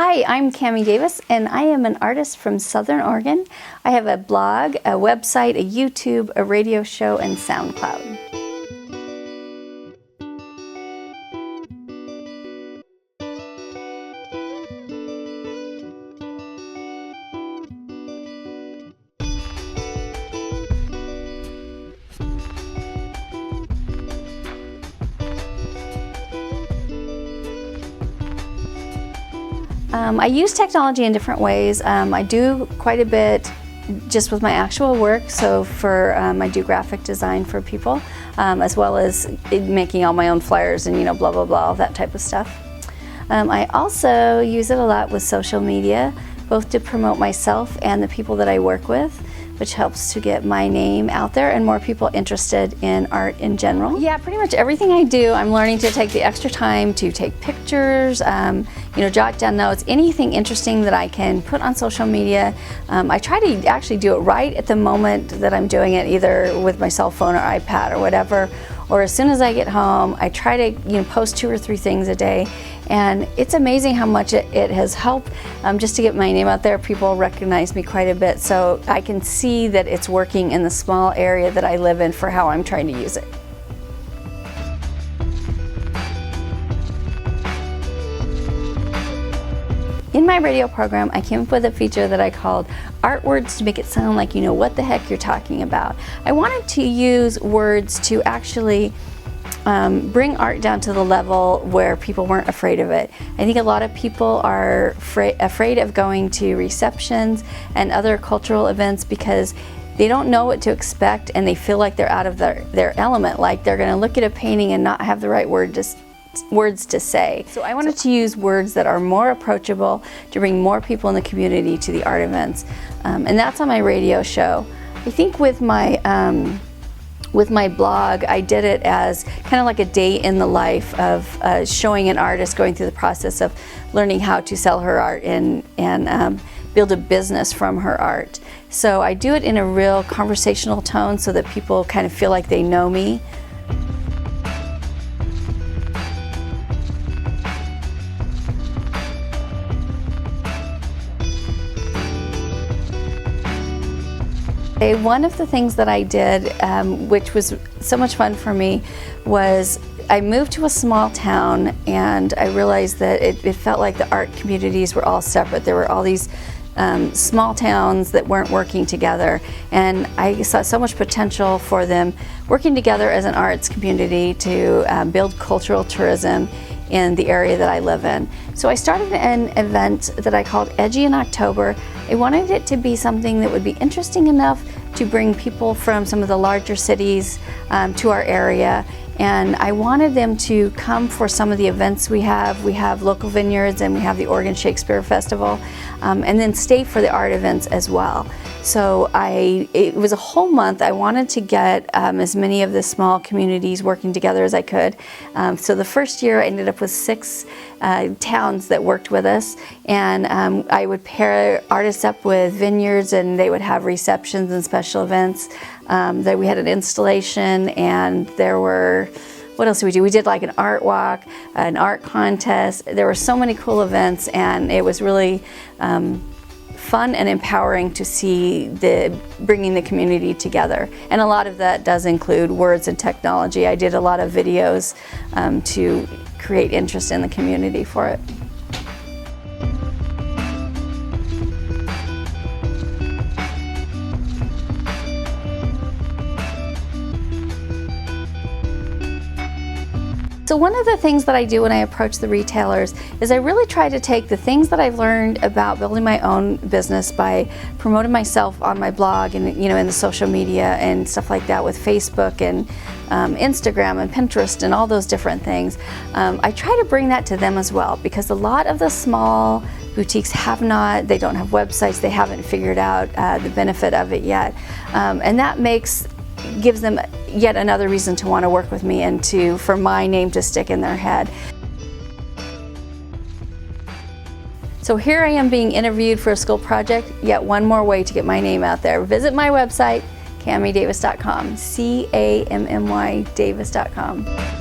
Hi, I'm Cammy Davis, and I am an artist from Southern Oregon. I have a blog, a website, a YouTube, a radio show, and SoundCloud. I use technology in different ways. I do quite a bit just with my actual work. So I do graphic design for people, as well as making all my own flyers and blah blah blah, all that type of stuff. I also use it a lot with social media, both to promote myself and the people that I work with, which helps to get my name out there and more people interested in art in general. Yeah, pretty much everything I do, I'm learning to take the extra time to take pictures, jot down notes, anything interesting that I can put on social media. I try to actually do it right at the moment that I'm doing it, either with my cell phone or iPad or whatever, or as soon as I get home. I try to post 2 or 3 things a day, and it's amazing how much it has helped just to get my name out there. People recognize me quite a bit, so I can see that it's working in the small area that I live in for how I'm trying to use it. In my radio program, I came up with a feature that I called Art Words to make it sound like you know what the heck you're talking about. I wanted to use words to actually bring art down to the level where people weren't afraid of it. I think a lot of people are afraid of going to receptions and other cultural events because they don't know what to expect and they feel like they're out of their element, like they're going to look at a painting and not have the right words to say. So I wanted to use words that are more approachable to bring more people in the community to the art events, and that's on my radio show. I think with my blog, I did it as kind of like a day in the life of showing an artist going through the process of learning how to sell her art and build a business from her art. So I do it in a real conversational tone so that people kind of feel like they know me. One of the things that I did, which was so much fun for me, was I moved to a small town and I realized that it felt like the art communities were all separate. There were all these small towns that weren't working together, and I saw so much potential for them working together as an arts community to build cultural tourism in the area that I live in. So I started an event that I called Edgy in October. I wanted it to be something that would be interesting enough to bring people from some of the larger cities to our area, and I wanted them to come for some of the events we have. We have local vineyards and we have the Oregon Shakespeare Festival, and then stay for the art events as well. So it was a whole month. I wanted to get as many of the small communities working together as I could. So the first year I ended up with 6 towns that worked with us, and I would pair artists up with vineyards and they would have receptions and special events. We had an installation, and there were, what else did we do? We did like an art walk, an art contest. There were so many cool events, and it was really fun and empowering to see bringing the community together. And a lot of that does include words and technology. I did a lot of videos to create interest in the community for it. So one of the things that I do when I approach the retailers is I really try to take the things that I've learned about building my own business by promoting myself on my blog and in the social media and stuff like that with Facebook and Instagram and Pinterest and all those different things. I try to bring that to them as well, because a lot of the small boutiques they don't have websites, they haven't figured out the benefit of it yet, and that gives them yet another reason to want to work with me and for my name to stick in their head. So here I am being interviewed for a school project, yet one more way to get my name out there. Visit my website, cammydavis.com, CAMMY Davis.com.